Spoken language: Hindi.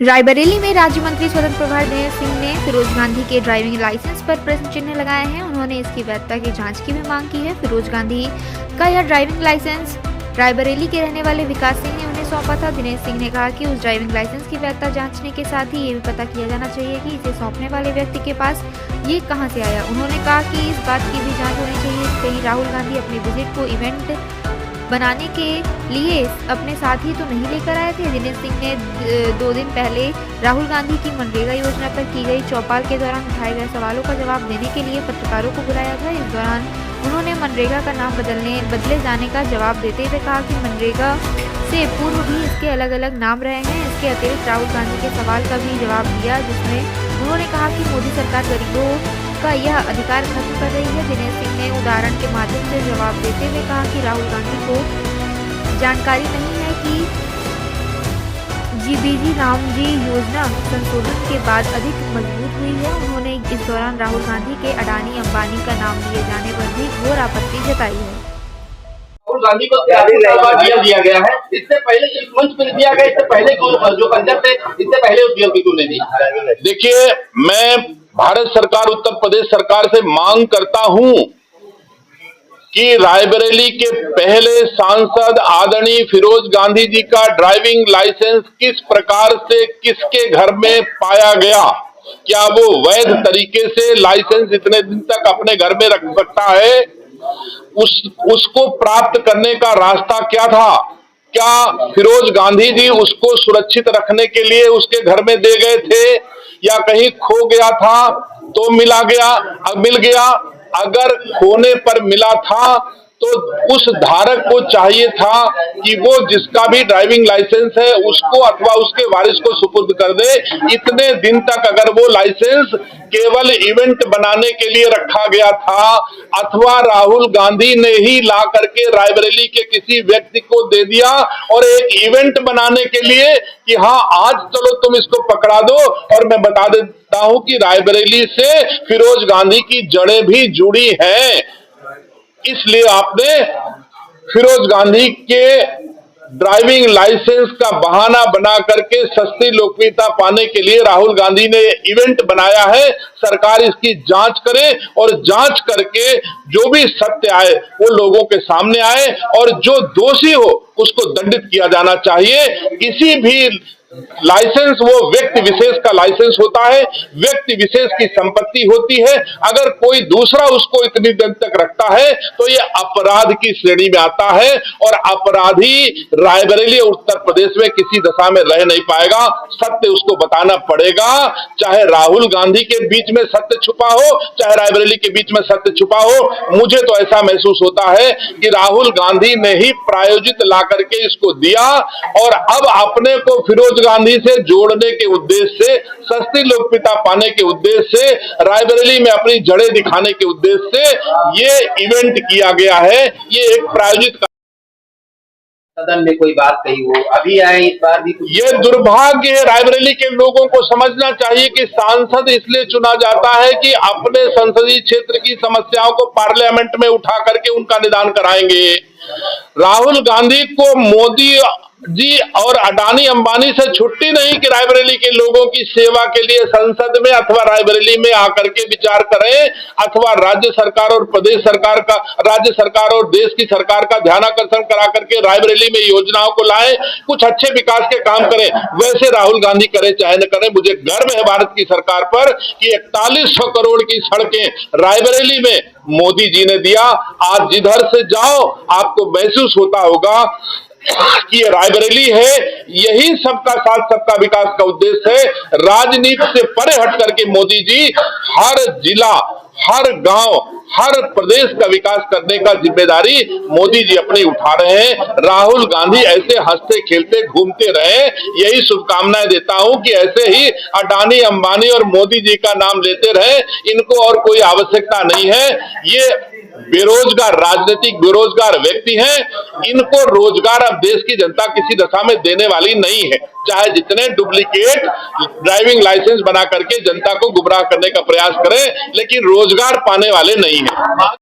रायबरेली में राज्य मंत्री स्वतंत्र प्रभार दिनेश सिंह ने फिरोज गांधी के ड्राइविंग लाइसेंस पर प्रश्न चिन्ह लगाए हैं। उन्होंने इसकी वैधता की जांच की भी मांग की है। फिरोज गांधी का यह ड्राइविंग लाइसेंस रायबरेली के रहने वाले विकास सिंह ने उन्हें सौंपा था। दिनेश सिंह ने कहा कि उस ड्राइविंग लाइसेंस की वैधता जांचने के साथ ही ये भी पता किया जाना चाहिए कि इसे सौंपने वाले व्यक्ति के पास ये कहां से आया। उन्होंने कहा कि इस बात की भी जांच होनी चाहिए कहीं राहुल गांधी अपने विजिट को इवेंट बनाने के लिए अपने साथ ही तो नहीं लेकर आए थे। दिनेश सिंह ने 2 दिन पहले राहुल गांधी की मनरेगा योजना पर की गई चौपाल के दौरान उठाए गए सवालों का जवाब देने के लिए पत्रकारों को बुलाया था। इस दौरान उन्होंने मनरेगा का नाम बदले जाने का जवाब देते हुए कहा कि मनरेगा से पूर्व भी इसके अलग अलग नाम रहे हैं। इसके अतिरिक्त राहुल गांधी के सवाल का भी जवाब दिया, जिसमें उन्होंने कहा कि मोदी सरकार गरीबों का यह अधिकार खत्म कर रही है। दिनेश सिंह ने उदाहरण के माध्यम से जवाब देते हुए कहा कि राहुल गांधी को जानकारी नहीं है कि जीबीजी रामजी योजना संशोधन के बाद अधिक मजबूत हुई है। उन्होंने इस दौरान राहुल गांधी के अडानी अंबानी का नाम लिए जाने पर भी घोर आपत्ति जताई है। राहुल गांधी को दिया गया है, इससे पहले इस मंच पर दिया गया, इससे पहले जो कंजर थे इससे पहले उद्योग क्यों नहीं दी? देखिए, मैं भारत सरकार, उत्तर प्रदेश सरकार से मांग करता हूं कि रायबरेली के पहले सांसद आदरणीय फिरोज गांधी जी का ड्राइविंग लाइसेंस किस प्रकार से किसके घर में पाया गया, क्या वो वैध तरीके से लाइसेंस इतने दिन तक अपने घर में रख सकता है, उसको प्राप्त करने का रास्ता क्या था, क्या फिरोज गांधी जी उसको सुरक्षित रखने के लिए उसके घर में दे गए थे या कहीं खो गया था तो मिल गया। अगर खोने पर मिला था तो उस धारक को चाहिए था कि वो जिसका भी ड्राइविंग लाइसेंस है उसको अथवा उसके वारिस को सुपुर्द कर दे। इतने दिन तक अगर वो लाइसेंस केवल इवेंट बनाने के लिए रखा गया था अथवा राहुल गांधी ने ही ला करके रायबरेली के किसी व्यक्ति को दे दिया और एक इवेंट बनाने के लिए कि हाँ आज चलो तुम इसको पकड़ा दो, और मैं बता देता हूं कि रायबरेली से फिरोज गांधी की जड़ें भी जुड़ी हैं। इसलिए आपने फिरोज गांधी के ड्राइविंग लाइसेंस का बहाना बना करके सस्ती लोकप्रियता पाने के लिए राहुल गांधी ने इवेंट बनाया है। सरकार इसकी जांच करे और जांच करके जो भी सत्य आए वो लोगों के सामने आए और जो दोषी हो उसको दंडित किया जाना चाहिए। किसी भी लाइसेंस वो व्यक्ति विशेष का लाइसेंस होता है, व्यक्ति विशेष की संपत्ति होती है। अगर कोई दूसरा उसको इतनी दिन तक रखता है तो ये अपराध की श्रेणी में आता है और अपराधी रायबरेली उत्तर प्रदेश में किसी दशा में रह नहीं पाएगा। सत्य उसको बताना पड़ेगा, चाहे राहुल गांधी के बीच में सत्य छुपा हो, चाहे रायबरेली के बीच में सत्य छुपा हो। मुझे तो ऐसा महसूस होता है कि राहुल गांधी ने ही प्रायोजित ला करके इसको दिया और अब अपने को फिरोज गांधी से जोड़ने के उद्देश्य से, सस्ती लोकप्रियता पाने के उद्देश्य से, रायबरेली में अपनी जड़ें दिखाने के उद्देश्य से ये इवेंट किया गया है। ये एक प्रायोजित सदन में कोई बात कही हो, अभी आए इस बार भी ये दुर्भाग्य है। रायबरेली के लोगों को समझना चाहिए कि सांसद इसलिए चुना जाता है कि अपने संसदीय क्षेत्र की समस्याओं को पार्लियामेंट में उठा करके उनका निदान कराएंगे। राहुल गांधी को मोदी जी और अडानी अंबानी से छुट्टी नहीं कि रायबरेली के लोगों की सेवा के लिए संसद में अथवा रायबरेली में आकर के विचार करें अथवा राज्य सरकार और प्रदेश सरकार का, राज्य सरकार और देश की सरकार का ध्यानाकर्षण करा करके रायबरेली में योजनाओं को लाएं, कुछ अच्छे विकास के काम करें। वैसे राहुल गांधी करे चाहे न करे, मुझे गर्व है भारत की सरकार पर कि 4100 करोड़ की सड़कें रायबरेली में मोदी जी ने दिया। आज जिधर से जाओ आपको महसूस होता होगा कि ये रायबरेली है। यही सबका साथ सबका विकास का उद्देश्य है। राजनीति से परे हट करके मोदी जी हर जिला, हर गांव, हर प्रदेश का विकास करने का जिम्मेदारी मोदी जी अपनी उठा रहे हैं। राहुल गांधी ऐसे हंसते खेलते घूमते रहे, यही शुभकामनाएं देता हूं कि ऐसे ही अडानी अंबानी और मोदी जी का नाम लेते रहे। इनको और कोई आवश्यकता नहीं है। ये बेरोजगार, राजनीतिक बेरोजगार व्यक्ति हैं। इनको रोजगार अब देश की जनता किसी दशा में देने वाली नहीं है, चाहे जितने डुप्लीकेट ड्राइविंग लाइसेंस बना करके जनता को गुमराह करने का प्रयास करें, लेकिन रोजगार पाने वाले नहीं है।